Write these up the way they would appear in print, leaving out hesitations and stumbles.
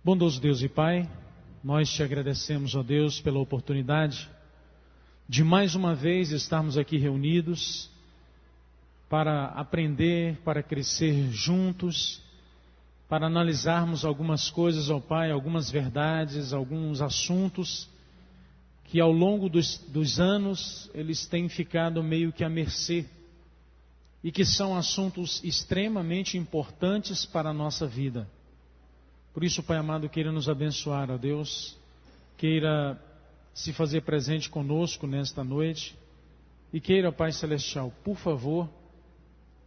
Bondoso Deus e Pai, nós te agradecemos, ó Deus, pela oportunidade de mais uma vez estarmos aqui reunidos para aprender, para crescer juntos, para analisarmos algumas coisas, ó Pai, algumas verdades, alguns assuntos que ao longo dos anos eles têm ficado meio que à mercê e que são assuntos extremamente importantes para a nossa vida. Por isso, Pai amado, queira nos abençoar, ó Deus, queira se fazer presente conosco nesta noite e queira, Pai Celestial, por favor,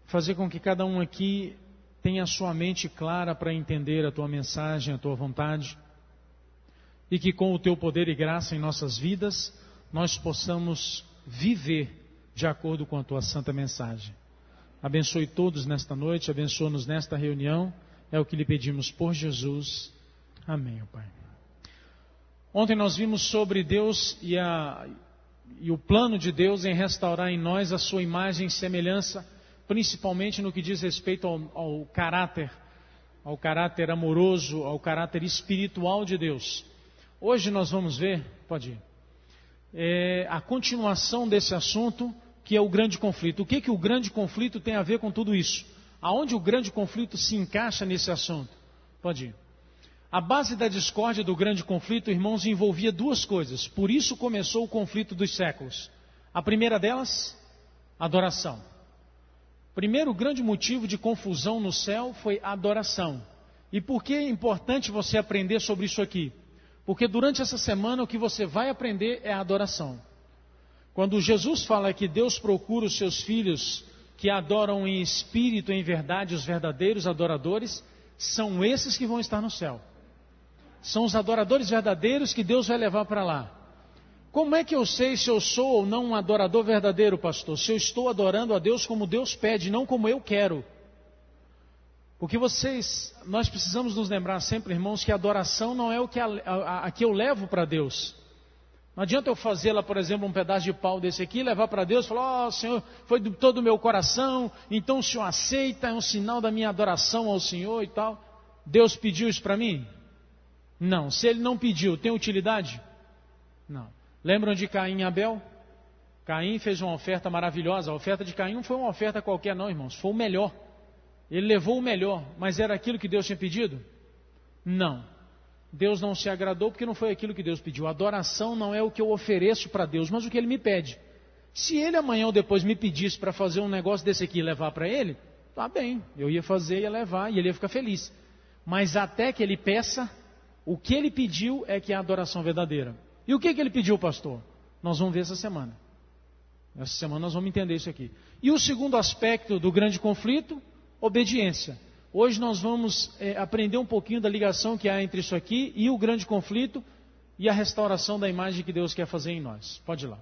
fazer com que cada um aqui tenha a sua mente clara para entender a Tua mensagem, a Tua vontade e que com o Teu poder e graça em nossas vidas, nós possamos viver de acordo com a Tua santa mensagem. Abençoe todos nesta noite, abençoa-nos nesta reunião. É o que lhe pedimos por Jesus. Amém, Pai. Ontem nós vimos sobre Deus e o plano de Deus em restaurar em nós a sua imagem e semelhança, principalmente no que diz respeito ao caráter amoroso, ao caráter espiritual de Deus. Hoje nós vamos ver, pode ir, a continuação desse assunto, que é o grande conflito. O que o grande conflito tem a ver com tudo isso? Aonde o grande conflito se encaixa nesse assunto? Pode ir. A base da discórdia do grande conflito, irmãos, envolvia duas coisas. Por isso começou o conflito dos séculos. A primeira delas, adoração. Primeiro grande motivo de confusão no céu foi a adoração. E por que é importante você aprender sobre isso aqui? Porque durante essa semana o que você vai aprender é a adoração. Quando Jesus fala que Deus procura os seus filhos que adoram em espírito, em verdade, os verdadeiros adoradores, são esses que vão estar no céu. São os adoradores verdadeiros que Deus vai levar para lá. Como é que eu sei se eu sou ou não um adorador verdadeiro, pastor? Se eu estou adorando a Deus como Deus pede, não como eu quero. Porque nós precisamos nos lembrar sempre, irmãos, que a adoração não é o que a que eu levo para Deus. Não adianta eu fazê-la, por exemplo, um pedaço de pau desse aqui, levar para Deus e falar, ó Senhor, foi de todo o meu coração, então o Senhor aceita, é um sinal da minha adoração ao Senhor e tal. Deus pediu isso para mim? Não. Se Ele não pediu, tem utilidade? Não. Lembram de Caim e Abel? Caim fez uma oferta maravilhosa. A oferta de Caim não foi uma oferta qualquer não, irmãos, foi o melhor. Ele levou o melhor, mas era aquilo que Deus tinha pedido? Não. Deus não se agradou porque não foi aquilo que Deus pediu. A adoração não é o que eu ofereço para Deus, mas o que Ele me pede. Se Ele amanhã ou depois me pedisse para fazer um negócio desse aqui e levar para Ele, tá bem, eu ia fazer, ia levar e Ele ia ficar feliz. Mas até que Ele peça, o que Ele pediu é que é a adoração verdadeira. E o que Ele pediu, pastor? Nós vamos ver essa semana. Essa semana nós vamos entender isso aqui. E o segundo aspecto do grande conflito, obediência. Hoje nós vamos aprender um pouquinho da ligação que há entre isso aqui e o grande conflito e a restauração da imagem que Deus quer fazer em nós. Pode ir lá.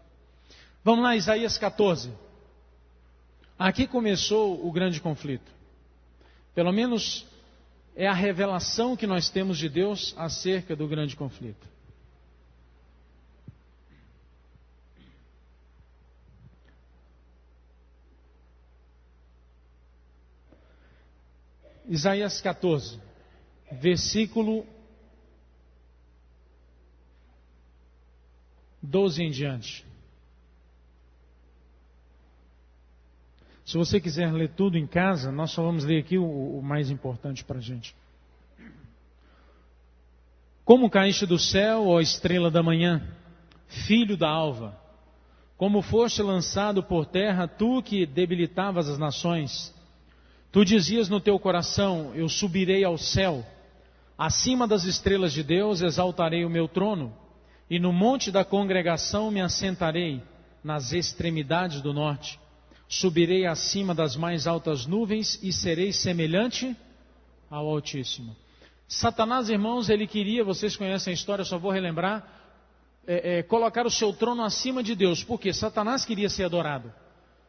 Vamos lá, Isaías 14. Aqui começou o grande conflito. Pelo menos é a revelação que nós temos de Deus acerca do grande conflito. Isaías 14, versículo 12 em diante. Se você quiser ler tudo em casa, nós só vamos ler aqui o mais importante para a gente. Como caíste do céu, ó estrela da manhã, filho da alva, como foste lançado por terra, tu que debilitavas as nações. Tu dizias no teu coração, eu subirei ao céu, acima das estrelas de Deus exaltarei o meu trono, e no monte da congregação me assentarei, nas extremidades do norte. Subirei acima das mais altas nuvens e serei semelhante ao Altíssimo. Satanás, irmãos, ele queria, vocês conhecem a história, eu só vou relembrar, colocar o seu trono acima de Deus. Por quê? Satanás queria ser adorado.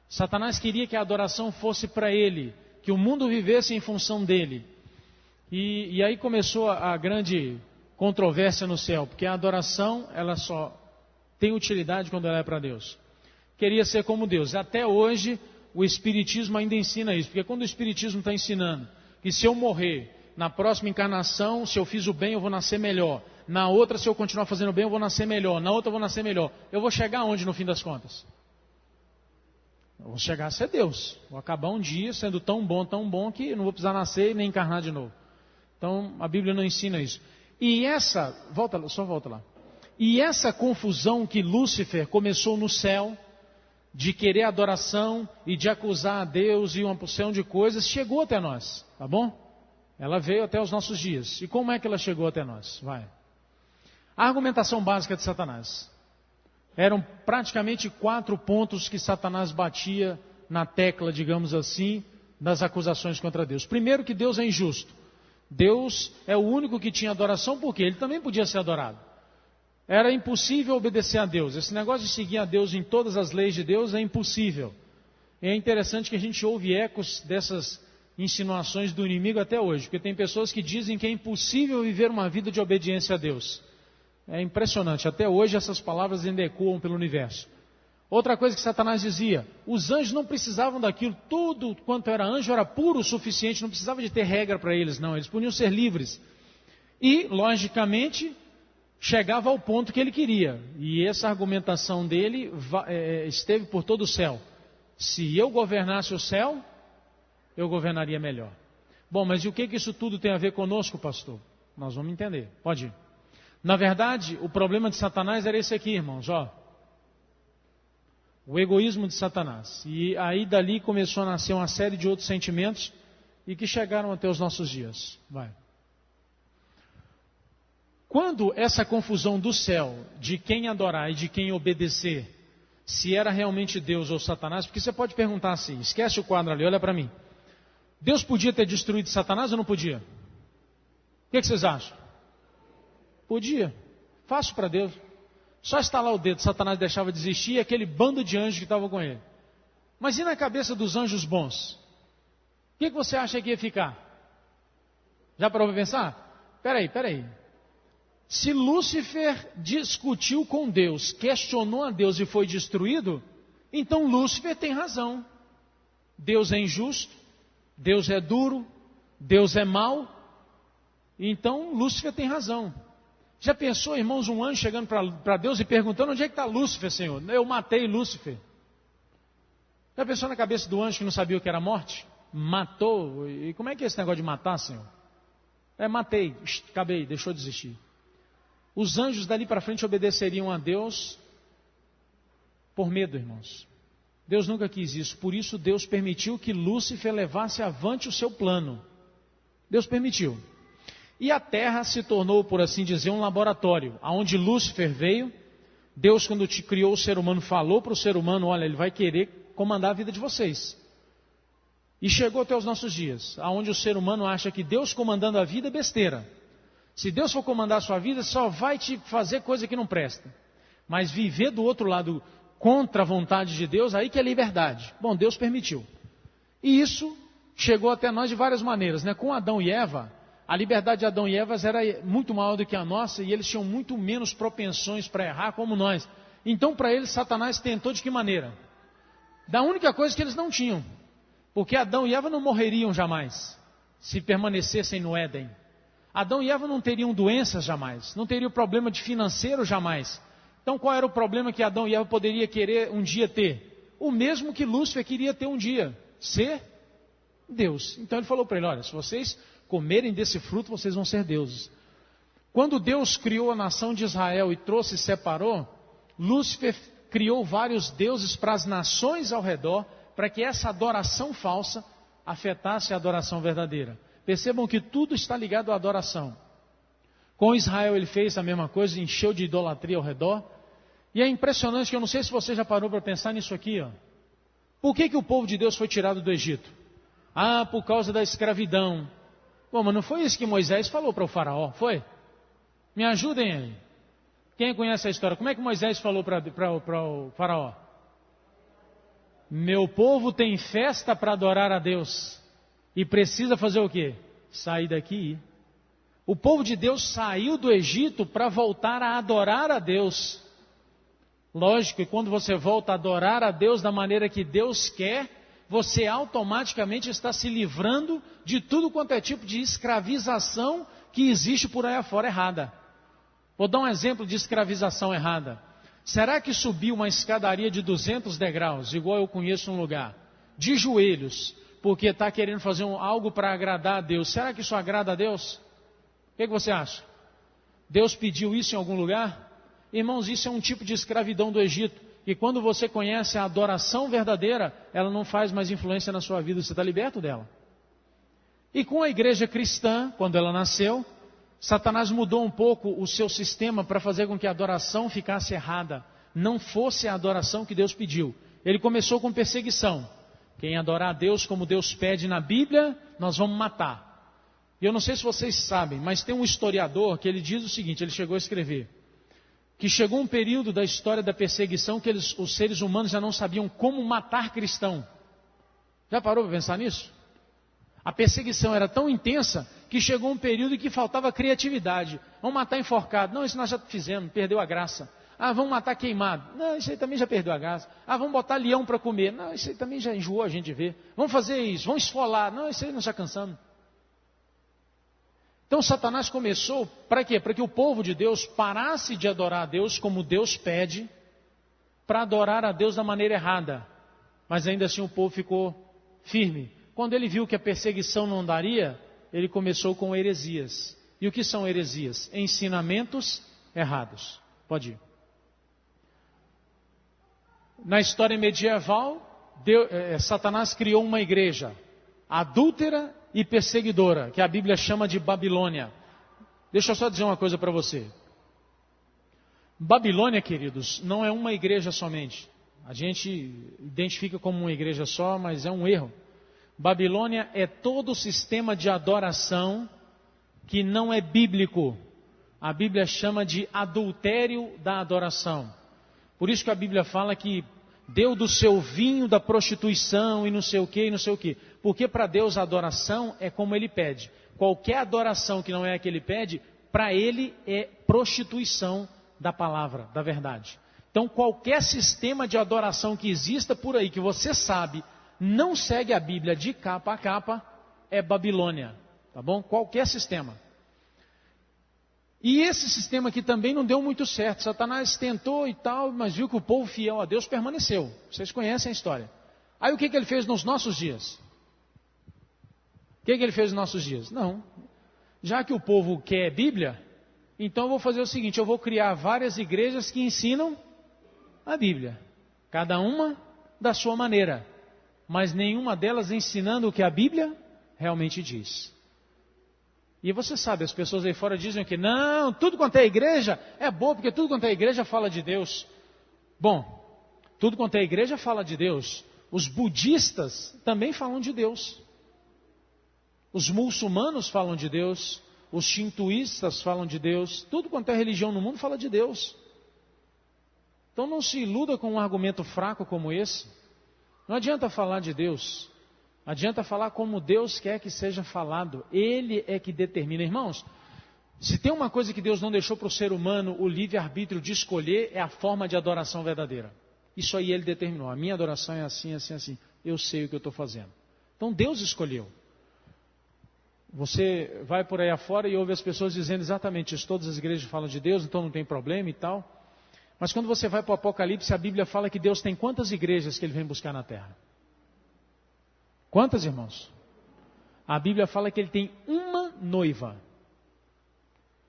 Satanás queria que a adoração fosse para ele, que o mundo vivesse em função dele. E aí começou a grande controvérsia no céu, porque a adoração, ela só tem utilidade quando ela é para Deus. Queria ser como Deus. Até hoje, o Espiritismo ainda ensina isso, porque quando o Espiritismo está ensinando que se eu morrer, na próxima encarnação, se eu fiz o bem, eu vou nascer melhor. Na outra, se eu continuar fazendo bem, eu vou nascer melhor. Na outra, eu vou nascer melhor. Eu vou chegar aonde no fim das contas? Eu vou chegar a ser Deus. Vou acabar um dia sendo tão bom que não vou precisar nascer e nem encarnar de novo. Então, a Bíblia não ensina isso. E volta lá. E essa confusão que Lúcifer começou no céu, de querer adoração e de acusar a Deus e uma porção de coisas, chegou até nós, tá bom? Ela veio até os nossos dias. E como é que ela chegou até nós? Vai. A argumentação básica de Satanás. Eram praticamente 4 pontos que Satanás batia na tecla, digamos assim, das acusações contra Deus. Primeiro, que Deus é injusto. Deus é o único que tinha adoração, porque ele também podia ser adorado. Era impossível obedecer a Deus. Esse negócio de seguir a Deus em todas as leis de Deus é impossível. E é interessante que a gente ouve ecos dessas insinuações do inimigo até hoje, porque tem pessoas que dizem que é impossível viver uma vida de obediência a Deus. É impressionante, até hoje essas palavras ainda ecoam pelo universo. Outra coisa que Satanás dizia, os anjos não precisavam daquilo, tudo quanto era anjo era puro o suficiente, não precisava de ter regra para eles, não, eles podiam ser livres. E, logicamente, chegava ao ponto que ele queria, e essa argumentação dele esteve por todo o céu. Se eu governasse o céu, eu governaria melhor. Bom, mas e o que isso tudo tem a ver conosco, pastor? Nós vamos entender, pode ir. Na verdade, o problema de Satanás era esse aqui, irmãos, ó. O egoísmo de Satanás. E aí dali começou a nascer uma série de outros sentimentos e que chegaram até os nossos dias. Vai. Quando essa confusão do céu, de quem adorar e de quem obedecer, se era realmente Deus ou Satanás, porque você pode perguntar assim, esquece o quadro ali, olha para mim. Deus podia ter destruído Satanás ou não podia? O que vocês acham? Podia. Fácil para Deus. Só estalar o dedo, Satanás deixava de existir e aquele bando de anjos que estavam com ele. Mas e na cabeça dos anjos bons? O que você acha que ia ficar? Já parou para pensar? Peraí. Se Lúcifer discutiu com Deus, questionou a Deus e foi destruído, então Lúcifer tem razão. Deus é injusto, Deus é duro, Deus é mau, então Lúcifer tem razão. Já pensou, irmãos, um anjo chegando para Deus e perguntando, onde é que está Lúcifer, Senhor? Eu matei Lúcifer. Já pensou na cabeça do anjo que não sabia o que era morte? Matou, e como é que é esse negócio de matar, Senhor? Matei, acabei, deixou de existir. Os anjos dali para frente obedeceriam a Deus por medo, irmãos. Deus nunca quis isso, por isso Deus permitiu que Lúcifer levasse avante o seu plano. Deus permitiu. E a terra se tornou, por assim dizer, um laboratório, aonde Lúcifer veio. Deus, quando te criou o ser humano, falou para o ser humano, olha, ele vai querer comandar a vida de vocês. E chegou até os nossos dias, aonde o ser humano acha que Deus comandando a vida é besteira. Se Deus for comandar a sua vida, só vai te fazer coisa que não presta. Mas viver do outro lado contra a vontade de Deus, aí que é liberdade. Bom, Deus permitiu. E isso chegou até nós de várias maneiras, né? Com Adão e Eva, a liberdade de Adão e Eva era muito maior do que a nossa e eles tinham muito menos propensões para errar como nós. Então, para eles, Satanás tentou de que maneira? Da única coisa que eles não tinham. Porque Adão e Eva não morreriam jamais se permanecessem no Éden. Adão e Eva não teriam doenças jamais, não teriam problema de financeiro jamais. Então qual era o problema que Adão e Eva poderia querer um dia ter? O mesmo que Lúcifer queria ter um dia, ser Deus. Então ele falou para ele, olha, se vocês comerem desse fruto, vocês vão ser deuses. Quando Deus criou a nação de Israel e trouxe e separou, Lúcifer criou vários deuses para as nações ao redor, para que essa adoração falsa afetasse a adoração verdadeira. Percebam que tudo está ligado à adoração. Com Israel ele fez a mesma coisa, encheu de idolatria ao redor. E é impressionante que eu não sei se você já parou para pensar nisso aqui. Ó. Por que o povo de Deus foi tirado do Egito? Por causa da escravidão. Bom, mas não foi isso que Moisés falou para o faraó, foi? Me ajudem aí. Quem conhece a história? Como é que Moisés falou para o faraó? Meu povo tem festa para adorar a Deus. E precisa fazer o quê? Sair daqui e ir. O povo de Deus saiu do Egito para voltar a adorar a Deus. Lógico que quando você volta a adorar a Deus da maneira que Deus quer, você automaticamente está se livrando de tudo quanto é tipo de escravização que existe por aí afora errada. Vou dar um exemplo de escravização errada. Será que subir uma escadaria de 200 degraus, igual eu conheço um lugar, de joelhos, porque está querendo fazer algo para agradar a Deus, será que isso agrada a Deus? O que você acha? Deus pediu isso em algum lugar? Irmãos, isso é um tipo de escravidão do Egito. E quando você conhece a adoração verdadeira, ela não faz mais influência na sua vida, você está liberto dela. E com a igreja cristã, quando ela nasceu, Satanás mudou um pouco o seu sistema para fazer com que a adoração ficasse errada. Não fosse a adoração que Deus pediu. Ele começou com perseguição. Quem adorar a Deus como Deus pede na Bíblia, nós vamos matar. E eu não sei se vocês sabem, mas tem um historiador que ele diz o seguinte, ele chegou a escrever, que chegou um período da história da perseguição que os seres humanos já não sabiam como matar cristão. Já parou para pensar nisso? A perseguição era tão intensa que chegou um período em que faltava criatividade. Vamos matar enforcado. Não, isso nós já fizemos, perdeu a graça. Ah, vamos matar queimado. Não, isso aí também já perdeu a graça. Ah, vamos botar leão para comer. Não, isso aí também já enjoou a gente de ver. Vamos fazer isso, vamos esfolar. Não, isso aí nós já cansamos. Então Satanás começou, para quê? Para que o povo de Deus parasse de adorar a Deus como Deus pede, para adorar a Deus da maneira errada. Mas ainda assim o povo ficou firme. Quando ele viu que a perseguição não daria, ele começou com heresias. E o que são heresias? Ensinamentos errados. Pode ir. Na história medieval, Satanás criou uma igreja adúltera e perseguidora, que a Bíblia chama de Babilônia. Deixa eu só dizer uma coisa para você. Babilônia, queridos, não é uma igreja somente. A gente identifica como uma igreja só, mas é um erro. Babilônia é todo o sistema de adoração que não é bíblico. A Bíblia chama de adultério da adoração. Por isso que a Bíblia fala que deu do seu vinho da prostituição e não sei o que, e não sei o que. Porque para Deus a adoração é como Ele pede. Qualquer adoração que não é a que Ele pede, para Ele é prostituição da palavra, da verdade. Então qualquer sistema de adoração que exista por aí, que você sabe, não segue a Bíblia de capa a capa, é Babilônia, tá bom? Qualquer sistema. E esse sistema aqui também não deu muito certo. Satanás tentou e tal, mas viu que o povo fiel a Deus permaneceu. Vocês conhecem a história. Aí o que ele fez nos nossos dias? O que ele fez nos nossos dias? Não. Já que o povo quer Bíblia, então eu vou fazer o seguinte, eu vou criar várias igrejas que ensinam a Bíblia. Cada uma da sua maneira. Mas nenhuma delas ensinando o que a Bíblia realmente diz. E você sabe, as pessoas aí fora dizem que não, tudo quanto é igreja é bom, porque tudo quanto é igreja fala de Deus. Bom, tudo quanto é igreja fala de Deus. Os budistas também falam de Deus. Os muçulmanos falam de Deus. Os shintoístas falam de Deus. Tudo quanto é religião no mundo fala de Deus. Então não se iluda com um argumento fraco como esse. Não adianta falar de Deus, adianta falar como Deus quer que seja falado. Ele é que determina. Irmãos, se tem uma coisa que Deus não deixou para o ser humano, o livre-arbítrio de escolher, é a forma de adoração verdadeira. Isso aí Ele determinou. A minha adoração é assim, assim, assim. Eu sei o que eu estou fazendo. Então Deus escolheu. Você vai por aí afora e ouve as pessoas dizendo exatamente isso. Todas as igrejas falam de Deus, então não tem problema e tal. Mas quando você vai para o Apocalipse, a Bíblia fala que Deus tem quantas igrejas que Ele vem buscar na terra? Quantas, irmãos? A Bíblia fala que Ele tem uma noiva.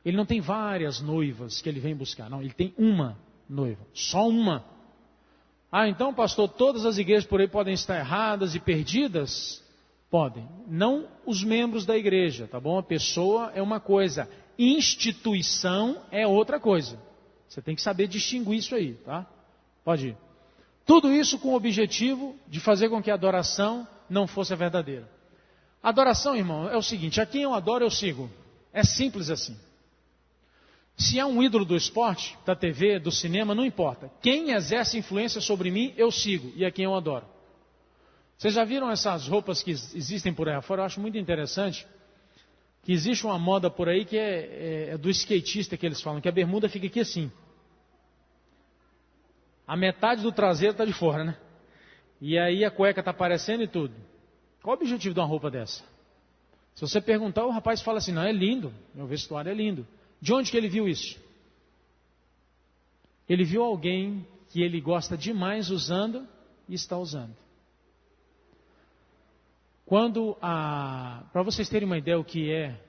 Ele não tem várias noivas que Ele vem buscar. Não, Ele tem uma noiva. Só uma. Ah, então, pastor, todas as igrejas por aí podem estar erradas e perdidas? Podem. Não os membros da igreja, tá bom? A pessoa é uma coisa. Instituição é outra coisa. Você tem que saber distinguir isso aí, tá? Pode ir. Tudo isso com o objetivo de fazer com que a adoração não fosse a verdadeira. Adoração, irmão, é o seguinte, a quem eu adoro eu sigo. É simples assim. Se é um ídolo do esporte, da TV, do cinema, não importa. Quem exerce influência sobre mim, eu sigo. E a quem eu adoro. Vocês já viram essas roupas que existem por aí afora? Eu acho muito interessante. Que existe uma moda por aí que é do skatista que eles falam, que a bermuda fica aqui assim. A metade do traseiro está de fora, né? e aí a cueca está aparecendo e tudo. Qual o objetivo de uma roupa dessa? Se você perguntar, o rapaz fala assim, não, é lindo, meu vestuário é lindo. De onde que ele viu isso? Ele viu alguém que ele gosta demais usando e está usando. Para vocês terem uma ideia o que é,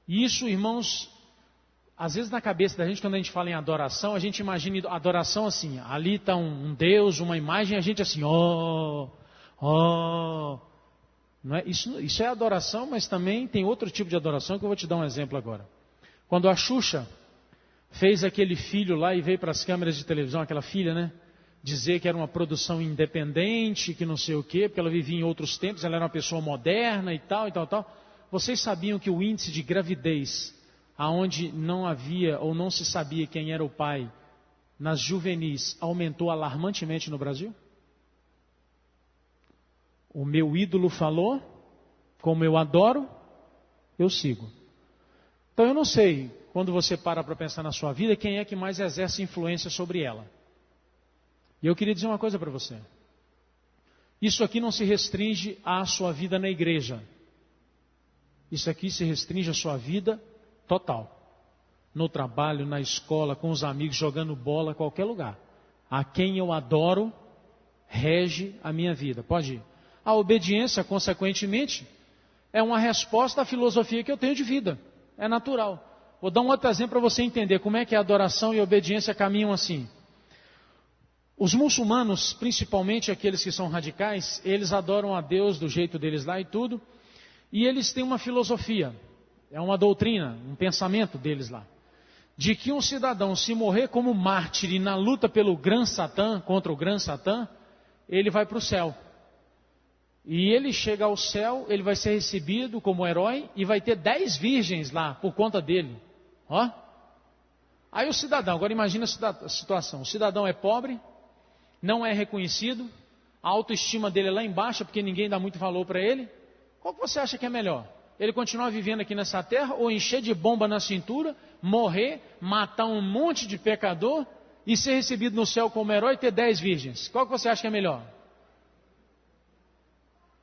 isso, irmãos, às vezes na cabeça da gente, quando a gente fala em adoração, a gente imagina adoração assim, ali está um Deus, uma imagem, a gente assim, oh. Não é? Isso é adoração, mas também tem outro tipo de adoração que eu vou te dar um exemplo agora. Quando a Xuxa fez aquele filho lá e veio para as câmeras de televisão, aquela filha, né? Dizer que era uma produção independente, que não sei o quê, porque ela vivia em outros tempos, ela era uma pessoa moderna e tal. Vocês sabiam que o índice de gravidez, aonde não havia ou não se sabia quem era o pai, nas juvenis, aumentou alarmantemente no Brasil? O meu ídolo falou, como eu adoro, eu sigo. Então eu não sei, quando você para pensar na sua vida, quem é que mais exerce influência sobre ela. E eu queria dizer uma coisa para você. Isso aqui não se restringe à sua vida na igreja. Isso aqui se restringe à sua vida total. No trabalho, na escola, com os amigos, jogando bola, qualquer lugar. A quem eu adoro, rege a minha vida. Pode ir. A obediência, consequentemente, é uma resposta à filosofia que eu tenho de vida. É natural. Vou dar um outro exemplo para você entender como é que a adoração e a obediência caminham assim. Os muçulmanos, principalmente aqueles que são radicais, eles adoram a Deus do jeito deles lá e tudo. E eles têm uma filosofia, é uma doutrina, um pensamento deles lá. De que um cidadão, se morrer como mártir e na luta pelo Gran Satã, contra o Gran Satã, ele vai para o céu. E ele chega ao céu, ele vai ser recebido como herói e vai ter 10 virgens lá por conta dele. Ó. Aí o cidadão, agora imagina a situação, o cidadão é pobre, não é reconhecido, a autoestima dele é lá embaixo porque ninguém dá muito valor para ele. Qual que você acha que é melhor? Ele continuar vivendo aqui nessa terra ou encher de bomba na cintura, morrer, matar um monte de pecador e ser recebido no céu como herói e ter 10 virgens? Qual que você acha que é melhor?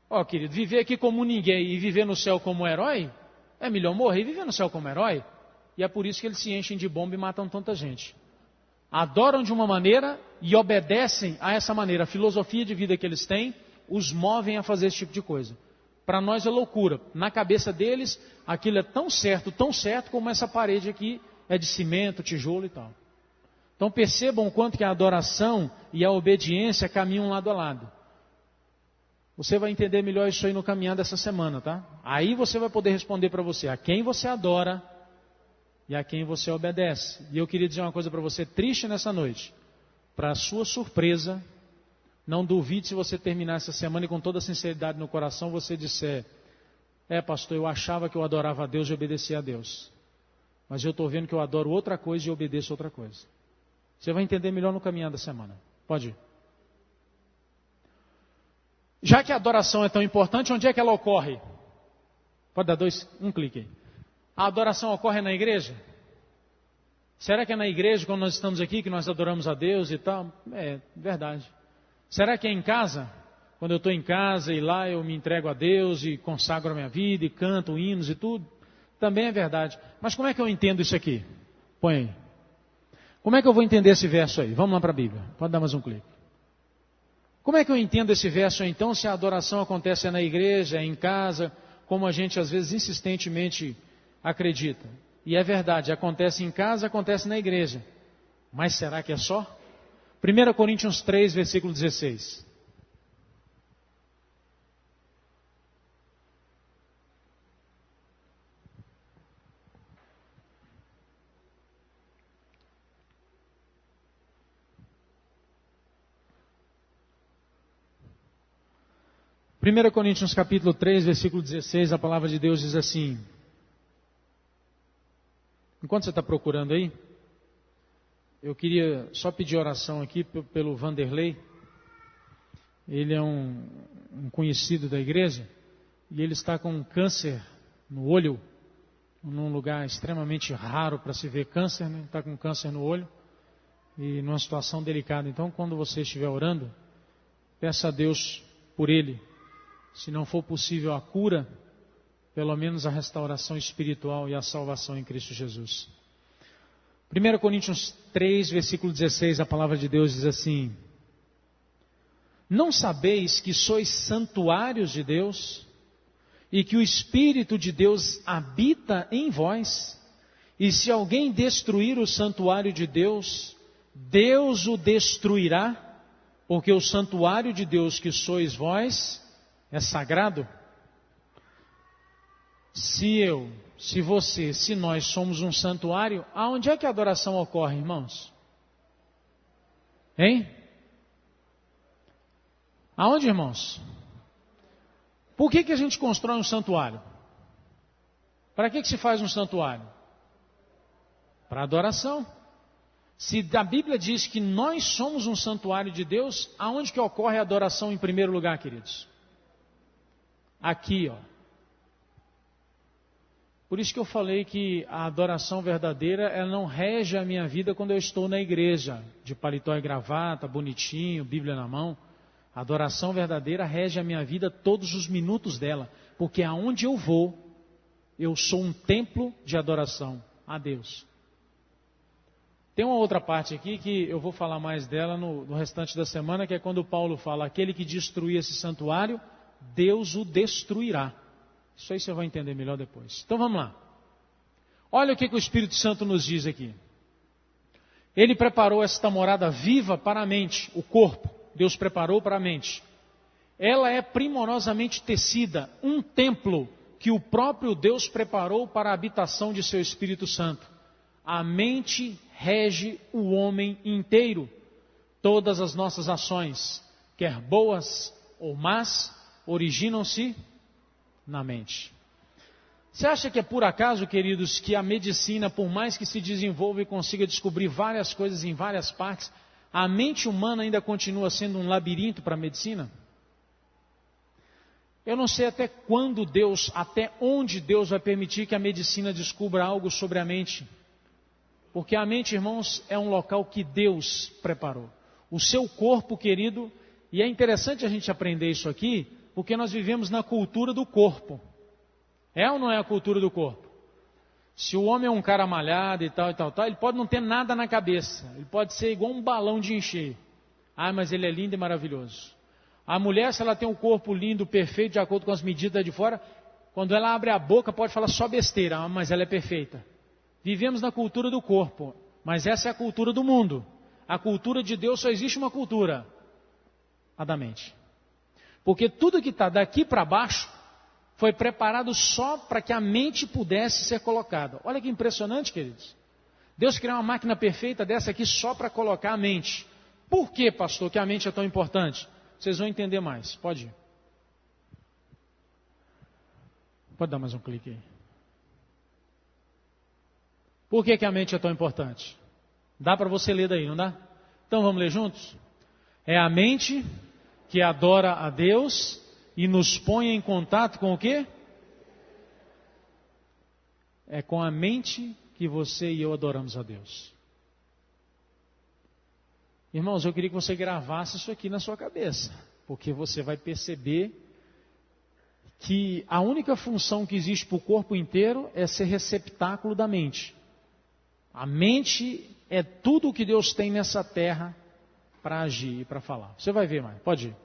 Ó, querido, viver aqui como ninguém e viver no céu como herói, é melhor morrer e viver no céu como herói. E é por isso que eles se enchem de bomba e matam tanta gente. Adoram de uma maneira e obedecem a essa maneira. A filosofia de vida que eles têm os movem a fazer esse tipo de coisa. Para nós é loucura. Na cabeça deles, aquilo é tão certo como essa parede aqui é de cimento, tijolo e tal. Então percebam o quanto que a adoração e a obediência caminham lado a lado. Você vai entender melhor isso aí no caminhar dessa semana, tá? Aí você vai poder responder para você a quem você adora e a quem você obedece. E eu queria dizer uma coisa para você triste nessa noite. Para sua surpresa, não duvide se você terminar essa semana e com toda a sinceridade no coração você disser: pastor, eu achava que eu adorava a Deus e obedecia a Deus. Mas eu estou vendo que eu adoro outra coisa e obedeço outra coisa. Você vai entender melhor no caminhar da semana. Pode ir. Já que a adoração é tão importante, onde é que ela ocorre? Pode dar um clique aí. A adoração ocorre na igreja? Será que é na igreja, quando nós estamos aqui, que nós adoramos a Deus e tal? É verdade. Será que é em casa? Quando eu estou em casa e lá eu me entrego a Deus e consagro a minha vida e canto hinos e tudo? Também é verdade. Mas como é que eu entendo isso aqui? Põe aí. Como é que eu vou entender esse verso aí? Vamos lá para a Bíblia. Pode dar mais um clique. Como é que eu entendo esse verso então, se a adoração acontece na igreja, em casa, como a gente às vezes insistentemente acredita? E é verdade, acontece em casa, acontece na igreja. Mas será que é só? 1 Coríntios 3, versículo 16. Primeira Coríntios capítulo 3, versículo 16, a palavra de Deus diz assim. Enquanto você está procurando aí, eu queria só pedir oração aqui pelo Vanderlei. Ele é um conhecido da igreja e ele está com câncer no olho, num lugar extremamente raro para se ver câncer, né? Está com câncer no olho e numa situação delicada. Então, quando você estiver orando, peça a Deus por ele. Se não for possível a cura, pelo menos a restauração espiritual e a salvação em Cristo Jesus. 1 Coríntios 3, versículo 16, a palavra de Deus diz assim: não sabeis que sois santuários de Deus e que o Espírito de Deus habita em vós? E se alguém destruir o santuário de Deus, Deus o destruirá, porque o santuário de Deus que sois vós é sagrado. Se você, se nós somos um santuário, aonde é que a adoração ocorre, irmãos? Hein? Aonde, irmãos? Por que a gente constrói um santuário? Para que se faz um santuário? Para adoração. Se a Bíblia diz que nós somos um santuário de Deus, aonde que ocorre a adoração em primeiro lugar, queridos? Aqui, ó. Por isso que eu falei que a adoração verdadeira, ela não rege a minha vida quando eu estou na igreja, de paletó e gravata, bonitinho, Bíblia na mão. A adoração verdadeira rege a minha vida todos os minutos dela, porque aonde eu vou, eu sou um templo de adoração a Deus. Tem uma outra parte aqui que eu vou falar mais dela no restante da semana, que é quando Paulo fala: aquele que destruir esse santuário, Deus o destruirá. Isso aí você vai entender melhor depois. Então vamos lá. Olha o que o Espírito Santo nos diz aqui. Ele preparou esta morada viva para a mente, o corpo. Deus preparou para a mente. Ela é primorosamente tecida, um templo que o próprio Deus preparou para a habitação de seu Espírito Santo. A mente rege o homem inteiro. Todas as nossas ações, quer boas ou más, originam-se na mente. Você acha que é por acaso, queridos, que a medicina, por mais que se desenvolva e consiga descobrir várias coisas em várias partes, a mente humana ainda continua sendo um labirinto para a medicina? Eu não sei até quando Deus, até onde Deus vai permitir que a medicina descubra algo sobre a mente. Porque a mente, irmãos, é um local que Deus preparou. O seu corpo, querido, e é interessante a gente aprender isso aqui, porque nós vivemos na cultura do corpo. É ou não é a cultura do corpo? Se o homem é um cara malhado e tal, ele pode não ter nada na cabeça. Ele pode ser igual um balão de encher. Ah, mas ele é lindo e maravilhoso. A mulher, se ela tem um corpo lindo, perfeito, de acordo com as medidas de fora, quando ela abre a boca, pode falar só besteira. Ah, mas ela é perfeita. Vivemos na cultura do corpo, mas essa é a cultura do mundo. A cultura de Deus só existe uma cultura, a da mente. Porque tudo que está daqui para baixo foi preparado só para que a mente pudesse ser colocada. Olha que impressionante, queridos. Deus criou uma máquina perfeita dessa aqui só para colocar a mente. Por que, pastor, que a mente é tão importante? Vocês vão entender mais. Pode ir. Pode dar mais um clique aí. Por que a mente é tão importante? Dá para você ler daí, não dá? Então vamos ler juntos? É a mente que adora a Deus e nos põe em contato com o quê? É com a mente que você e eu adoramos a Deus. Irmãos, eu queria que você gravasse isso aqui na sua cabeça, porque você vai perceber que a única função que existe para o corpo inteiro é ser receptáculo da mente. A mente é tudo o que Deus tem nessa terra para agir e para falar. Você vai ver mais, pode ir.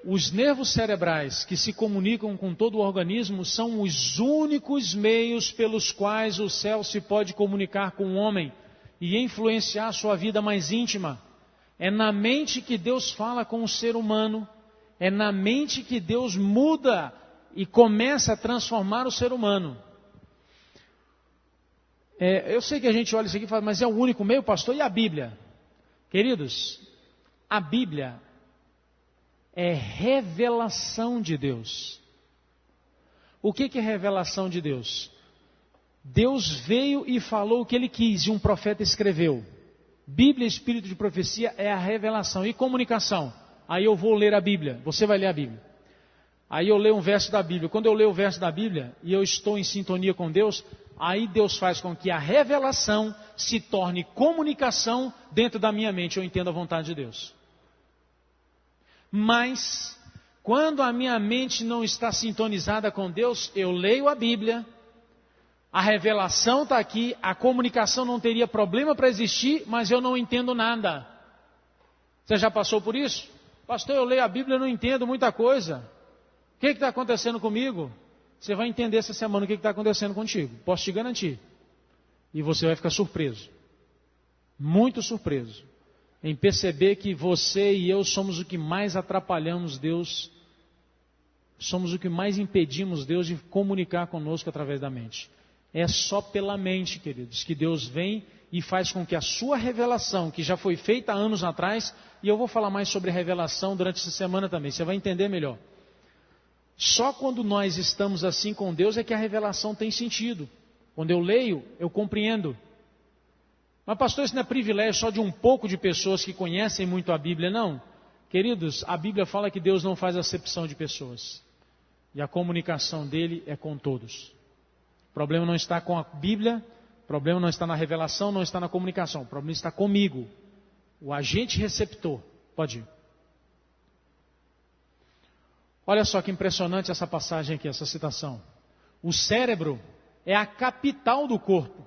Os nervos cerebrais que se comunicam com todo o organismo são os únicos meios pelos quais o céu se pode comunicar com o homem e influenciar a sua vida mais íntima. É na mente que Deus fala com o ser humano, é na mente que Deus muda e começa a transformar o ser humano. Eu sei que a gente olha isso aqui e fala, mas é o único meio, pastor, e a Bíblia? Queridos, a Bíblia é revelação de Deus. O que é revelação de Deus? Deus veio e falou o que Ele quis e um profeta escreveu. Bíblia, espírito de profecia, é a revelação. E comunicação? Aí eu vou ler a Bíblia, você vai ler a Bíblia. Aí eu leio um verso da Bíblia. Quando eu leio o verso da Bíblia e eu estou em sintonia com Deus, aí Deus faz com que a revelação se torne comunicação dentro da minha mente. Eu entendo a vontade de Deus. Mas, quando a minha mente não está sintonizada com Deus, eu leio a Bíblia, a revelação está aqui, a comunicação não teria problema para existir, mas eu não entendo nada. Você já passou por isso? Pastor, eu leio a Bíblia e não entendo muita coisa. O que está acontecendo comigo? Você vai entender essa semana o que está acontecendo contigo. Posso te garantir. E você vai ficar surpreso. Muito surpreso. Em perceber que você e eu somos o que mais atrapalhamos Deus. Somos o que mais impedimos Deus de comunicar conosco através da mente. É só pela mente, queridos, que Deus vem e faz com que a sua revelação, que já foi feita há anos atrás, e eu vou falar mais sobre revelação durante essa semana também, você vai entender melhor. Só quando nós estamos assim com Deus é que a revelação tem sentido. Quando eu leio, eu compreendo. Mas pastor, isso não é privilégio só de um pouco de pessoas que conhecem muito a Bíblia, não. Queridos, a Bíblia fala que Deus não faz acepção de pessoas. E a comunicação dele é com todos. O problema não está com a Bíblia, o problema não está na revelação, não está na comunicação. O problema está comigo, o agente receptor. Pode ir. Olha só que impressionante essa passagem aqui, essa citação. O cérebro é a capital do corpo,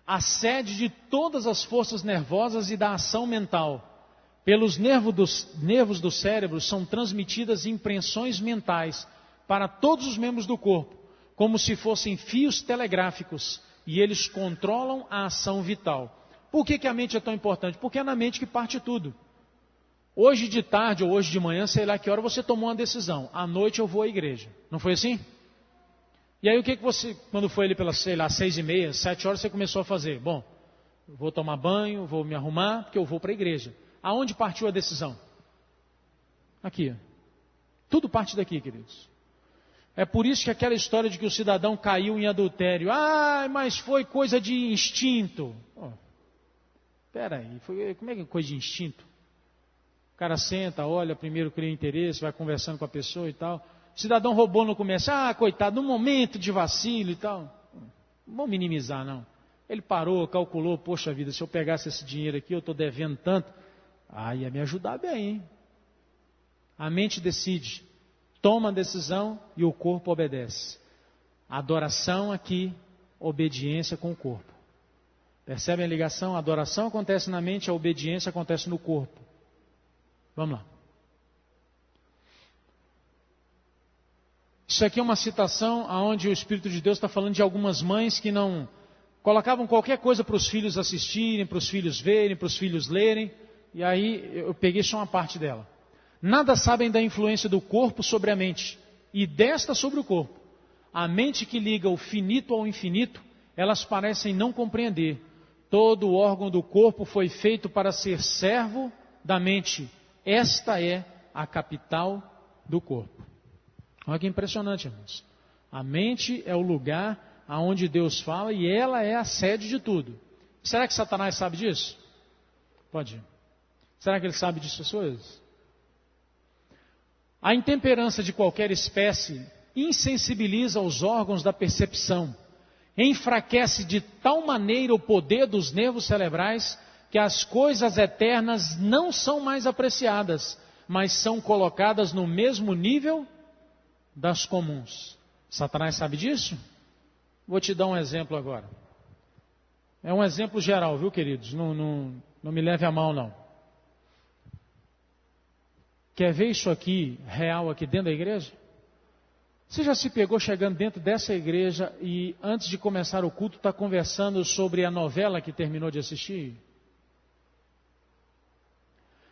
a sede de todas as forças nervosas e da ação mental. Pelos nervos do cérebro são transmitidas impressões mentais para todos os membros do corpo, como se fossem fios telegráficos, e eles controlam a ação vital. Por que a mente é tão importante? Porque é na mente que parte tudo. Hoje de tarde ou hoje de manhã, sei lá que hora você tomou uma decisão. À noite eu vou à igreja. Não foi assim? E aí o que você, quando foi ali pelas, 6h30, 7 horas, você começou a fazer? Bom, eu vou tomar banho, vou me arrumar, porque eu vou para a igreja. Aonde partiu a decisão? Aqui. Tudo parte daqui, queridos. É por isso que aquela história de que o cidadão caiu em adultério. Ah, mas foi coisa de instinto. Peraí, como é que é coisa de instinto? O cara senta, olha, primeiro cria interesse, vai conversando com a pessoa e tal. O cidadão roubou no começo. Ah, coitado, num momento de vacilo e tal. Não vamos minimizar, não. Ele parou, calculou, poxa vida, se eu pegasse esse dinheiro aqui, eu estou devendo tanto. Ah, ia me ajudar bem, hein? A mente decide. Toma a decisão e o corpo obedece. Adoração aqui, obediência com o corpo. Percebem a ligação? A adoração acontece na mente, a obediência acontece no corpo. Vamos lá. Isso aqui é uma citação onde o Espírito de Deus está falando de algumas mães que não colocavam qualquer coisa para os filhos assistirem, para os filhos verem, para os filhos lerem. E aí eu peguei só uma parte dela. Nada sabem da influência do corpo sobre a mente, e desta sobre o corpo. A mente que liga o finito ao infinito, elas parecem não compreender. Todo órgão do corpo foi feito para ser servo da mente. Esta é a capital do corpo. Olha que impressionante, irmãos. A mente é o lugar aonde Deus fala e ela é a sede de tudo. Será que Satanás sabe disso? Pode ir. Será que ele sabe dessas coisas? A intemperança de qualquer espécie insensibiliza os órgãos da percepção, enfraquece de tal maneira o poder dos nervos cerebrais que as coisas eternas não são mais apreciadas, mas são colocadas no mesmo nível das comuns. Satanás sabe disso? Vou te dar um exemplo agora. É um exemplo geral, viu, queridos? Não me leve a mal, não. Quer ver isso aqui, real, aqui dentro da igreja? Você já se pegou chegando dentro dessa igreja e antes de começar o culto está conversando sobre a novela que terminou de assistir?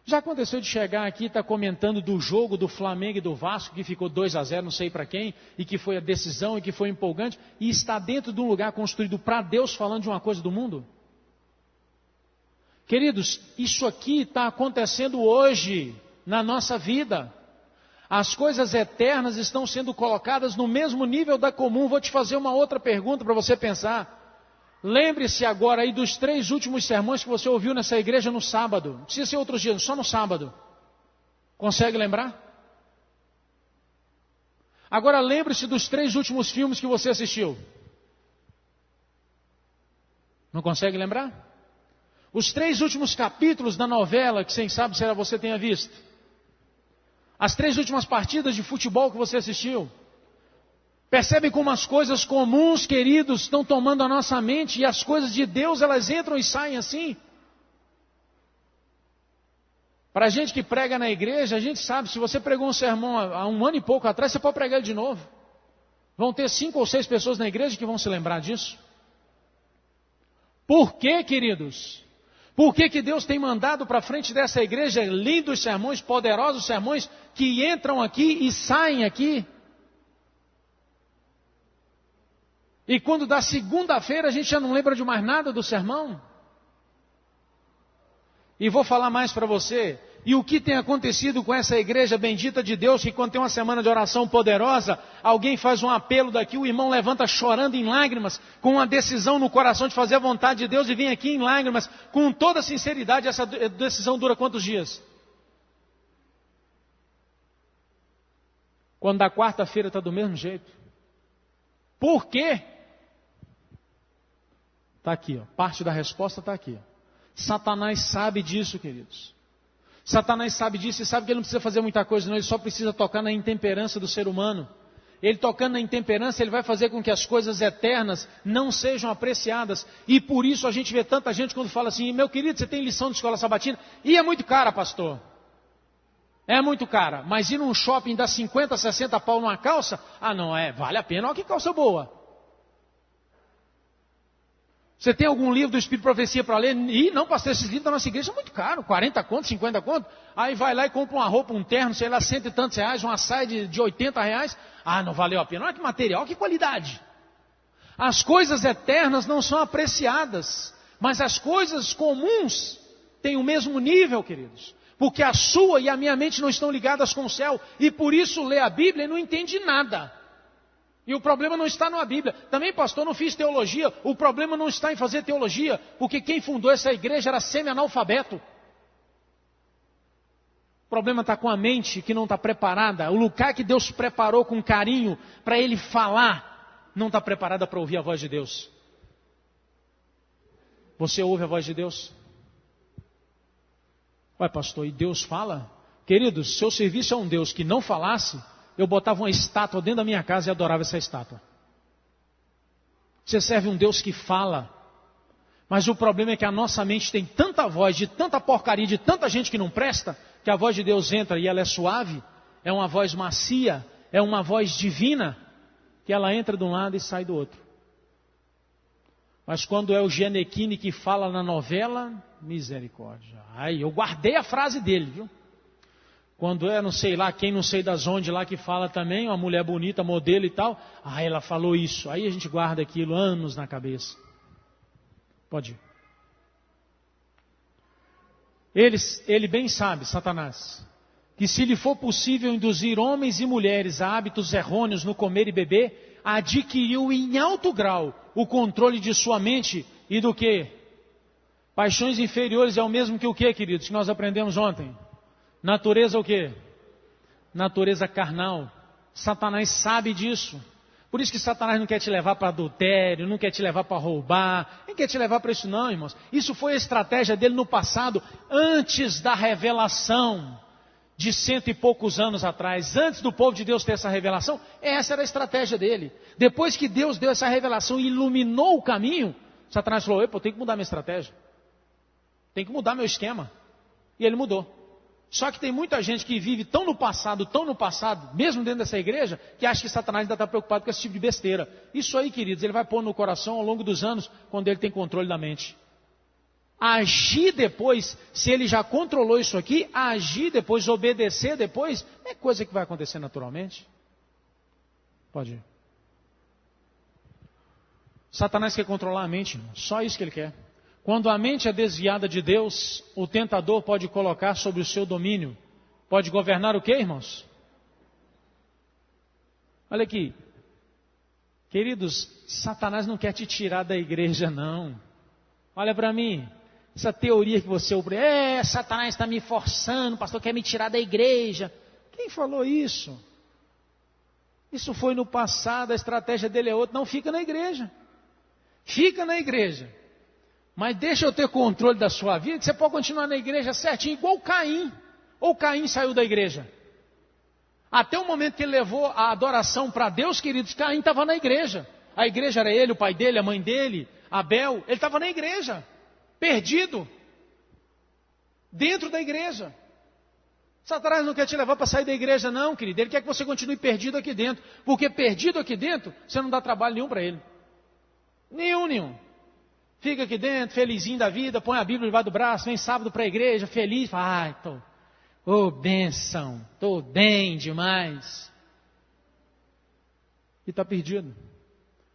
Já aconteceu de chegar aqui e estar comentando do jogo do Flamengo e do Vasco, que ficou 2-0, não sei para quem, e que foi a decisão e que foi empolgante, e está dentro de um lugar construído para Deus falando de uma coisa do mundo? Queridos, isso aqui está acontecendo hoje na nossa vida. As coisas eternas estão sendo colocadas no mesmo nível da comum. Vou te fazer uma outra pergunta para você pensar. Lembre-se agora aí dos 3 últimos sermões que você ouviu nessa igreja no sábado. Não precisa ser outros dias, só no sábado. Consegue lembrar? Agora lembre-se dos 3 últimos filmes que você assistiu. Não consegue lembrar? Os 3 últimos capítulos da novela, que quem sabe será você tenha visto. As 3 últimas partidas de futebol que você assistiu. Percebe como as coisas comuns, queridos, estão tomando a nossa mente e as coisas de Deus, elas entram e saem assim. Para a gente que prega na igreja, a gente sabe, se você pregou um sermão há 1 ano e pouco atrás, você pode pregar ele de novo. Vão ter 5 ou 6 pessoas na igreja que vão se lembrar disso. Por quê, queridos? Por que Deus tem mandado para frente dessa igreja lindos sermões, poderosos sermões, que entram aqui e saem aqui? E quando dá segunda-feira a gente já não lembra de mais nada do sermão? E vou falar mais para você. E o que tem acontecido com essa igreja bendita de Deus, que quando tem uma semana de oração poderosa, alguém faz um apelo daqui, o irmão levanta chorando em lágrimas, com uma decisão no coração de fazer a vontade de Deus e vem aqui em lágrimas, com toda sinceridade. Essa decisão dura quantos dias? Quando da quarta-feira está do mesmo jeito. Por quê? Está aqui, ó. Parte da resposta está aqui. Satanás sabe disso, queridos. Satanás sabe disso e sabe que ele não precisa fazer muita coisa, não. Ele só precisa tocar na intemperança do ser humano. Ele tocando na intemperança, ele vai fazer com que as coisas eternas não sejam apreciadas. E por isso a gente vê tanta gente quando fala assim: meu querido, você tem lição de escola sabatina? E é muito cara, pastor. É muito cara. Mas ir num shopping dá 50, 60 pau numa calça? Ah, não, vale a pena. Olha que calça boa. Você tem algum livro do Espírito de Profecia para ler? Ih, não, pastor, esses livros da nossa igreja são muito caros, 40 conto, 50 conto. Aí vai lá e compra uma roupa, um terno, sei lá, 100 e tantos reais, uma saia de 80 reais. Ah, não valeu a pena. Olha que material, que qualidade. As coisas eternas não são apreciadas, mas as coisas comuns têm o mesmo nível, queridos. Porque a sua e a minha mente não estão ligadas com o céu, e por isso lê a Bíblia e não entende nada. E o problema não está na Bíblia. Também, pastor, não fiz teologia. O problema não está em fazer teologia, porque quem fundou essa igreja era semi-analfabeto. O problema está com a mente que não está preparada. O lugar que Deus preparou com carinho para ele falar, não está preparada para ouvir a voz de Deus. Você ouve a voz de Deus? Ué, pastor, e Deus fala? Queridos, seu serviço é um Deus que não falasse, eu botava uma estátua dentro da minha casa e adorava essa estátua. Você serve um Deus que fala. Mas o problema é que a nossa mente tem tanta voz, de tanta porcaria, de tanta gente que não presta, que a voz de Deus entra e ela é suave, é uma voz macia, é uma voz divina, que ela entra de um lado e sai do outro. Mas quando é o Gianecchini que fala na novela, misericórdia. Ai, eu guardei a frase dele, viu? Quando é, não sei lá, quem não sei das onde lá que fala também, uma mulher bonita, modelo e tal. Ah, ela falou isso. Aí a gente guarda aquilo anos na cabeça. Pode ir. Ele bem sabe, Satanás, que se lhe for possível induzir homens e mulheres a hábitos errôneos no comer e beber, adquiriu em alto grau o controle de sua mente e do quê? Paixões inferiores é o mesmo que o quê, queridos, que nós aprendemos ontem? Natureza o quê? Natureza carnal. Satanás sabe disso. Por isso que Satanás não quer te levar para adultério, não quer te levar para roubar, nem quer te levar para isso não, irmãos. Isso foi a estratégia dele no passado, antes da revelação de 100 e poucos anos atrás. Antes do povo de Deus ter essa revelação, essa era a estratégia dele. Depois que Deus deu essa revelação e iluminou o caminho, Satanás falou: eu tenho que mudar minha estratégia. Tenho que mudar meu esquema. E ele mudou. Só que tem muita gente que vive tão no passado, mesmo dentro dessa igreja, que acha que Satanás ainda está preocupado com esse tipo de besteira. Isso aí, queridos, ele vai pôr no coração ao longo dos anos, quando ele tem controle da mente. Agir depois, se ele já controlou isso aqui, agir depois, obedecer depois, é coisa que vai acontecer naturalmente. Pode ir. Satanás quer controlar a mente, só isso que ele quer. Quando a mente é desviada de Deus, o tentador pode colocar sob o seu domínio. Pode governar o quê, irmãos? Olha aqui. Queridos, Satanás não quer te tirar da igreja, não. Olha para mim. Essa teoria que você ouve, Satanás está me forçando, o pastor quer me tirar da igreja. Quem falou isso? Isso foi no passado, a estratégia dele é outra. Não fica na igreja. Fica na igreja. Mas deixa eu ter controle da sua vida, que você pode continuar na igreja certinho, igual Caim. Ou Caim saiu da igreja. Até o momento que ele levou a adoração para Deus, queridos, Caim estava na igreja. A igreja era ele, o pai dele, a mãe dele, Abel. Ele estava na igreja, perdido, dentro da igreja. Satanás não quer te levar para sair da igreja não, querido. Ele quer que você continue perdido aqui dentro. Porque perdido aqui dentro, você não dá trabalho nenhum para ele. Nenhum. Fica aqui dentro, felizinho da vida, põe a Bíblia debaixo do braço, vem sábado para a igreja, feliz. Ai, bênção, estou bem demais. E está perdido.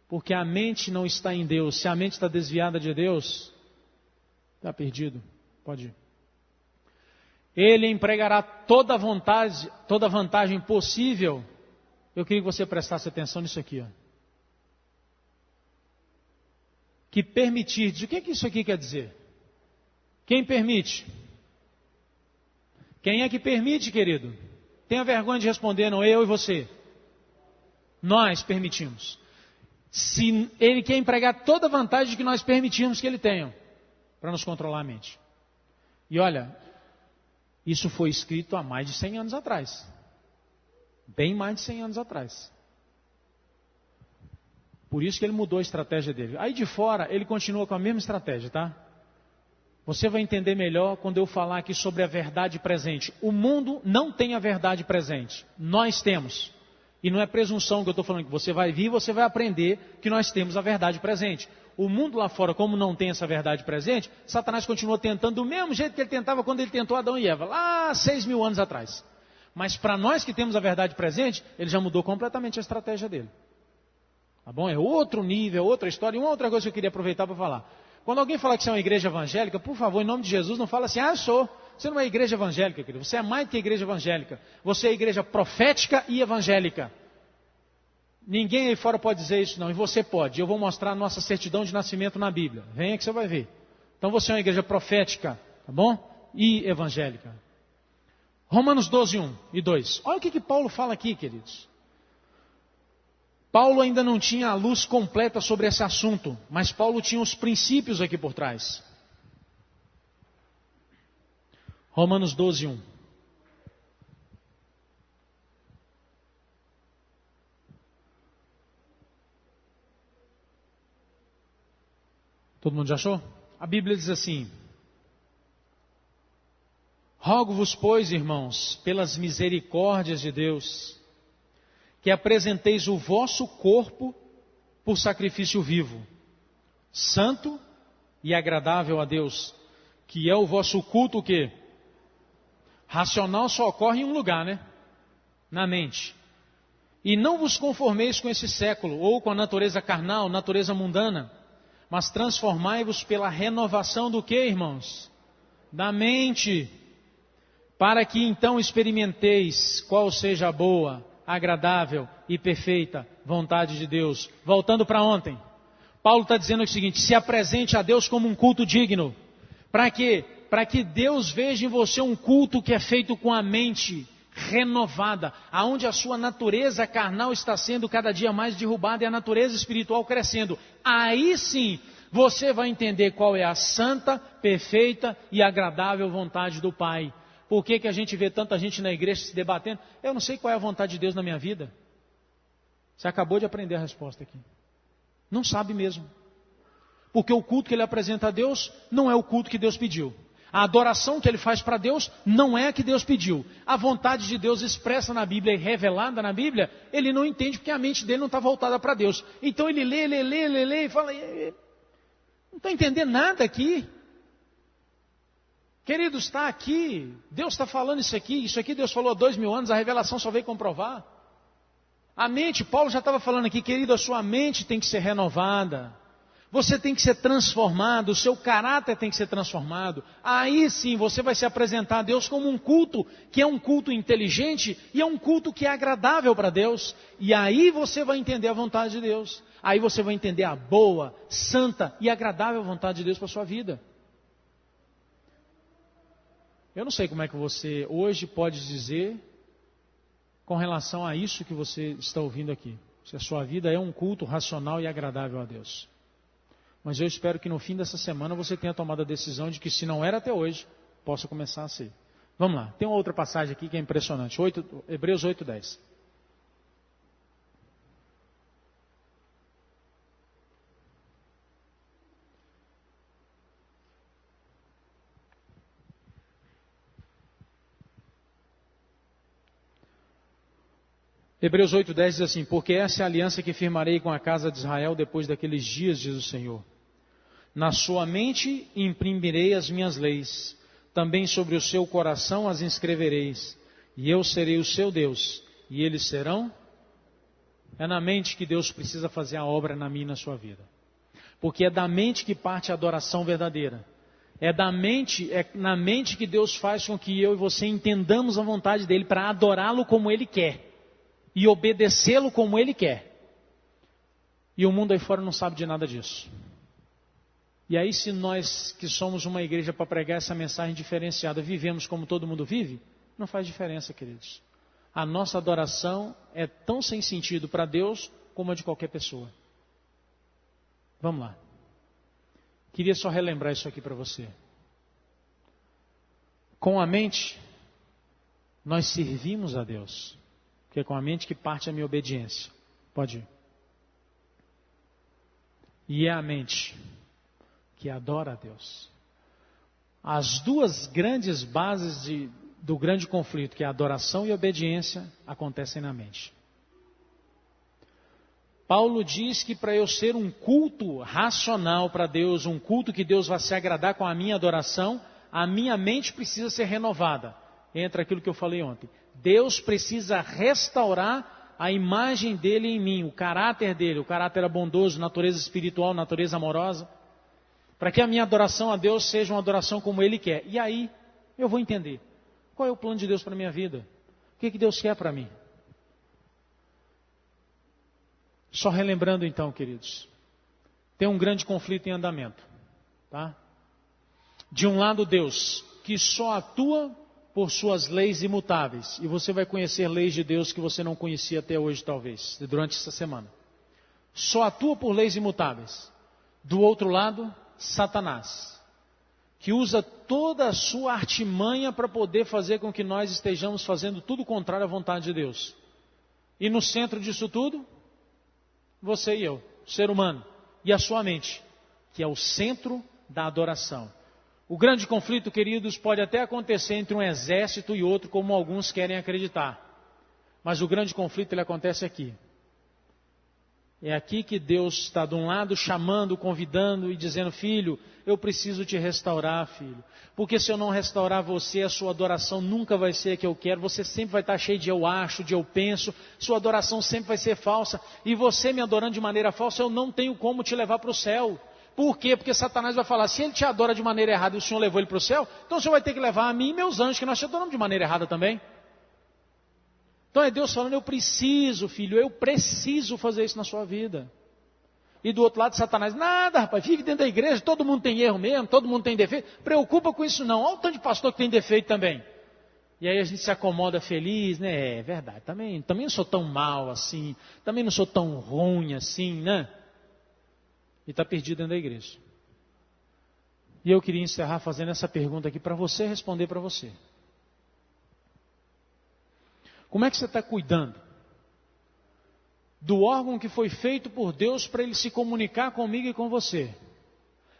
Porque a mente não está em Deus. Se a mente está desviada de Deus, está perdido. Pode ir. Ele empregará toda vantagem possível. Eu queria que você prestasse atenção nisso aqui. Ó. Que permitir. O que isso aqui quer dizer? Quem permite? Quem é que permite, querido? Tenha vergonha de responder, não eu e você. Nós permitimos. Se ele quer empregar toda a vantagem que nós permitimos que ele tenha, para nos controlar a mente. E olha, isso foi escrito há mais de 100 anos atrás. Bem mais de 100 anos atrás. Por isso que ele mudou a estratégia dele. Aí de fora, ele continua com a mesma estratégia, tá? Você vai entender melhor quando eu falar aqui sobre a verdade presente. O mundo não tem a verdade presente. Nós temos. E não é presunção que eu estou falando, que você vai vir e você vai aprender que nós temos a verdade presente. O mundo lá fora, como não tem essa verdade presente, Satanás continua tentando do mesmo jeito que ele tentava quando ele tentou Adão e Eva, lá 6.000 anos atrás. Mas para nós que temos a verdade presente, ele já mudou completamente a estratégia dele. Tá bom? É outro nível, é outra história. E uma outra coisa que eu queria aproveitar para falar. Quando alguém fala que você é uma igreja evangélica, por favor, em nome de Jesus, não fala assim, eu sou. Você não é igreja evangélica, querido. Você é mais do que igreja evangélica. Você é igreja profética e evangélica. Ninguém aí fora pode dizer isso não, e você pode. Eu vou mostrar a nossa certidão de nascimento na Bíblia. Venha que você vai ver. Então você é uma igreja profética, tá bom? E evangélica. Romanos 12, 1 e 2. Olha o que Paulo fala aqui, queridos. Paulo ainda não tinha a luz completa sobre esse assunto, mas Paulo tinha os princípios aqui por trás. Romanos 12, 1. Todo mundo já achou? A Bíblia diz assim: rogo-vos, pois, irmãos, pelas misericórdias de Deus, que apresenteis o vosso corpo por sacrifício vivo, santo e agradável a Deus, que é o vosso culto o quê? Racional só ocorre em um lugar, né? Na mente. E não vos conformeis com esse século, ou com a natureza carnal, natureza mundana, mas transformai-vos pela renovação do que, irmãos? Da mente, para que então experimenteis qual seja a boa, agradável e perfeita vontade de Deus. Voltando para ontem, Paulo está dizendo o seguinte: se apresente a Deus como um culto digno. Para quê? Para que Deus veja em você um culto que é feito com a mente renovada, aonde a sua natureza carnal está sendo cada dia mais derrubada e a natureza espiritual crescendo. Aí sim, você vai entender qual é a santa, perfeita e agradável vontade do Pai. Por que a gente vê tanta gente na igreja se debatendo? Eu não sei qual é a vontade de Deus na minha vida. Você acabou de aprender a resposta aqui. Não sabe mesmo. Porque o culto que ele apresenta a Deus não é o culto que Deus pediu. A adoração que ele faz para Deus não é a que Deus pediu. A vontade de Deus expressa na Bíblia e revelada na Bíblia, ele não entende porque a mente dele não está voltada para Deus. Então ele lê e fala, não está entendendo nada aqui. Queridos, está aqui, Deus está falando isso aqui Deus falou há 2.000 anos, a revelação só veio comprovar. A mente, Paulo já estava falando aqui, querido, a sua mente tem que ser renovada. Você tem que ser transformado, o seu caráter tem que ser transformado. Aí sim você vai se apresentar a Deus como um culto, que é um culto inteligente e é um culto que é agradável para Deus. E aí você vai entender a vontade de Deus. Aí você vai entender a boa, santa e agradável vontade de Deus para a sua vida. Eu não sei como é que você hoje pode dizer com relação a isso que você está ouvindo aqui. Se a sua vida é um culto racional e agradável a Deus. Mas eu espero que no fim dessa semana você tenha tomado a decisão de que, se não era até hoje, possa começar a ser. Vamos lá, tem uma outra passagem aqui que é impressionante. Hebreus 8:10. Hebreus 8:10 diz assim: porque essa é a aliança que firmarei com a casa de Israel depois daqueles dias, diz o Senhor. Na sua mente imprimirei as minhas leis, também sobre o seu coração as inscrevereis, e eu serei o seu Deus, e eles serão. É na mente que Deus precisa fazer a obra na minha e na sua vida, porque é da mente que parte a adoração verdadeira. É na mente que Deus faz com que eu e você entendamos a vontade dEle para adorá-lo como Ele quer e obedecê-lo como Ele quer. E o mundo aí fora não sabe de nada disso. E aí, se nós que somos uma igreja para pregar essa mensagem diferenciada, vivemos como todo mundo vive, não faz diferença, queridos. A nossa adoração é tão sem sentido para Deus como a de qualquer pessoa. Vamos lá. Queria só relembrar isso aqui para você. Com a mente, nós servimos a Deus. Porque é com a mente que parte a minha obediência. Pode ir. E é a mente que adora a Deus. As duas grandes bases do grande conflito, que é a adoração e a obediência, acontecem na mente. Paulo diz que para eu ser um culto racional para Deus, um culto que Deus vai se agradar com a minha adoração, a minha mente precisa ser renovada. Entra aquilo que eu falei ontem. Deus precisa restaurar a imagem dele em mim, o caráter dele, o caráter bondoso, natureza espiritual, natureza amorosa, para que a minha adoração a Deus seja uma adoração como Ele quer. E aí eu vou entender qual é o plano de Deus para a minha vida, o que Deus quer para mim. Só relembrando então, queridos, tem um grande conflito em andamento, tá? De um lado, Deus, que só atua por suas leis imutáveis, e você vai conhecer leis de Deus que você não conhecia até hoje, talvez, durante essa semana. Só atua por leis imutáveis. Do outro lado, Satanás, que usa toda a sua artimanha para poder fazer com que nós estejamos fazendo tudo contrário à vontade de Deus. E no centro disso tudo, você e eu, ser humano, e a sua mente, que é o centro da adoração. O grande conflito, queridos, pode até acontecer entre um exército e outro, como alguns querem acreditar. Mas o grande conflito, ele acontece aqui. É aqui que Deus está de um lado chamando, convidando e dizendo: filho, eu preciso te restaurar, filho. Porque se eu não restaurar você, a sua adoração nunca vai ser a que eu quero. Você sempre vai estar cheio de eu acho, de eu penso. Sua adoração sempre vai ser falsa. E você me adorando de maneira falsa, eu não tenho como te levar para o céu. Por quê? Porque Satanás vai falar: se ele te adora de maneira errada e o Senhor levou ele para o céu, então o Senhor vai ter que levar a mim e meus anjos, que nós te adoramos de maneira errada também. Então é Deus falando: eu preciso, filho, eu preciso fazer isso na sua vida. E do outro lado, Satanás: nada, rapaz, vive dentro da igreja, todo mundo tem erro mesmo, todo mundo tem defeito, preocupa com isso não, olha o tanto de pastor que tem defeito também. E aí a gente se acomoda feliz, né? É verdade, também não sou tão mal assim, também não sou tão ruim assim, né? E está perdido dentro da igreja. E eu queria encerrar fazendo essa pergunta aqui para você responder para você. Como é que você está cuidando do órgão que foi feito por Deus para ele se comunicar comigo e com você?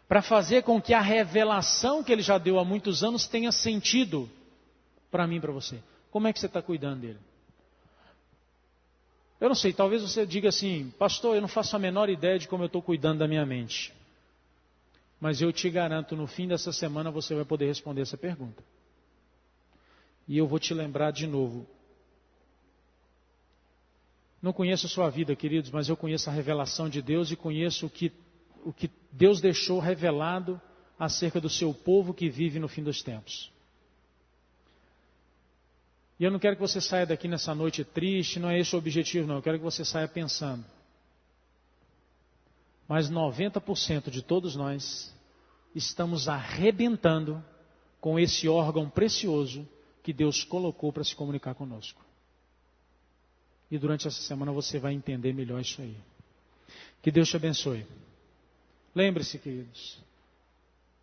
Para fazer com que a revelação que ele já deu há muitos anos tenha sentido para mim e para você. Como é que você está cuidando dele? Eu não sei, talvez você diga assim: pastor, eu não faço a menor ideia de como eu estou cuidando da minha mente. Mas eu te garanto, no fim dessa semana você vai poder responder essa pergunta. E eu vou te lembrar de novo. Não conheço a sua vida, queridos, mas eu conheço a revelação de Deus e conheço o que Deus deixou revelado acerca do seu povo que vive no fim dos tempos. E eu não quero que você saia daqui nessa noite triste, não é esse o objetivo não, eu quero que você saia pensando. Mas 90% de todos nós estamos arrebentando com esse órgão precioso que Deus colocou para se comunicar conosco. E durante essa semana você vai entender melhor isso aí. Que Deus te abençoe. Lembre-se, queridos,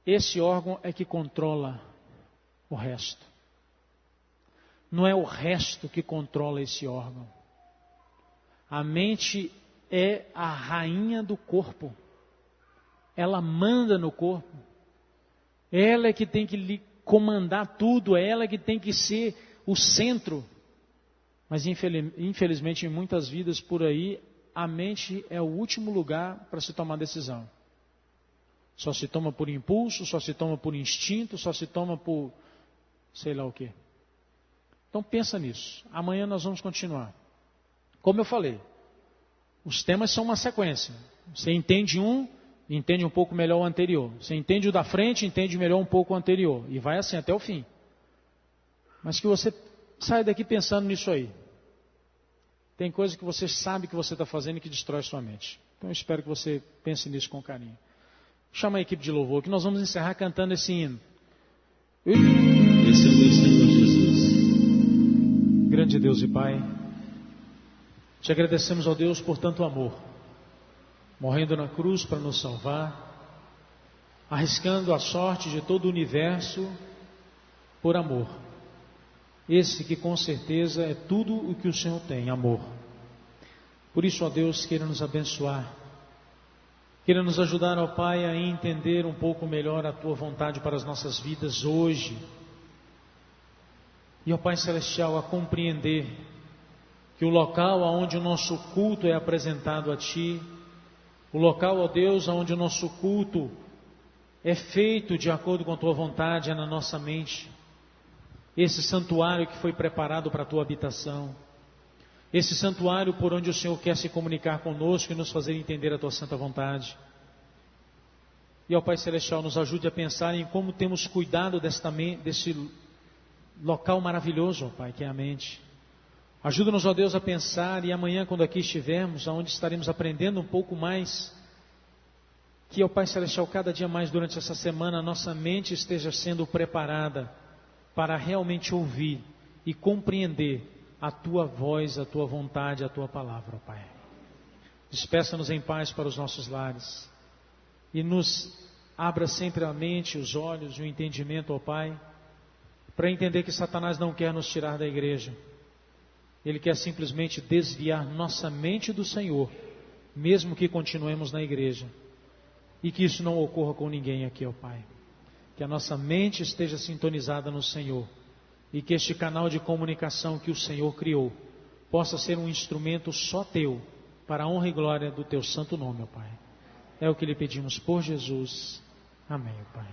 esse órgão é que controla o resto. Não é o resto que controla esse órgão. A mente é a rainha do corpo. Ela manda no corpo. Ela é que tem que lhe comandar tudo. É ela que tem que ser o centro. Mas infelizmente em muitas vidas por aí, a mente é o último lugar para se tomar decisão. Só se toma por impulso, só se toma por instinto, só se toma por sei lá o quê. Então pensa nisso. Amanhã nós vamos continuar. Como eu falei, os temas são uma sequência. Você entende um, entende um pouco melhor o anterior. Você entende o da frente, entende melhor um pouco o anterior. E vai assim até o fim. Mas que você saia daqui pensando nisso aí. Tem coisa que você sabe que você está fazendo e que destrói sua mente. Então eu espero que você pense nisso com carinho. Chama a equipe de louvor, que nós vamos encerrar cantando esse hino. Esse é o meu Senhor Jesus. Grande Deus e Pai, te agradecemos, ó Deus, por tanto amor, morrendo na cruz para nos salvar, arriscando a sorte de todo o universo por amor. Esse que com certeza é tudo o que o Senhor tem, amor. Por isso, ó Deus, queira nos abençoar, queira nos ajudar, ó Pai, a entender um pouco melhor a Tua vontade para as nossas vidas hoje. E, ó Pai Celestial, a compreender que o local onde o nosso culto é apresentado a Ti, o local, ó Deus, onde o nosso culto é feito de acordo com a Tua vontade, é na nossa mente. Esse santuário que foi preparado para a Tua habitação. Esse santuário por onde o Senhor quer se comunicar conosco e nos fazer entender a Tua santa vontade. E, ó Pai Celestial, nos ajude a pensar em como temos cuidado desse local maravilhoso, ó Pai, que é a mente. Ajuda-nos, ó Deus, a pensar, e amanhã, quando aqui estivermos, aonde estaremos aprendendo um pouco mais, que, ó Pai Celestial, cada dia mais durante essa semana, a nossa mente esteja sendo preparada para realmente ouvir e compreender a Tua voz, a Tua vontade, a Tua palavra, ó Pai. Despeça-nos em paz para os nossos lares e nos abra sempre a mente, os olhos e o entendimento, ó Pai, para entender que Satanás não quer nos tirar da igreja. Ele quer simplesmente desviar nossa mente do Senhor, mesmo que continuemos na igreja. E que isso não ocorra com ninguém aqui, ó Pai. Que a nossa mente esteja sintonizada no Senhor. E que este canal de comunicação que o Senhor criou possa ser um instrumento só Teu, para a honra e glória do Teu santo nome, ó Pai. É o que lhe pedimos por Jesus. Amém, ó Pai.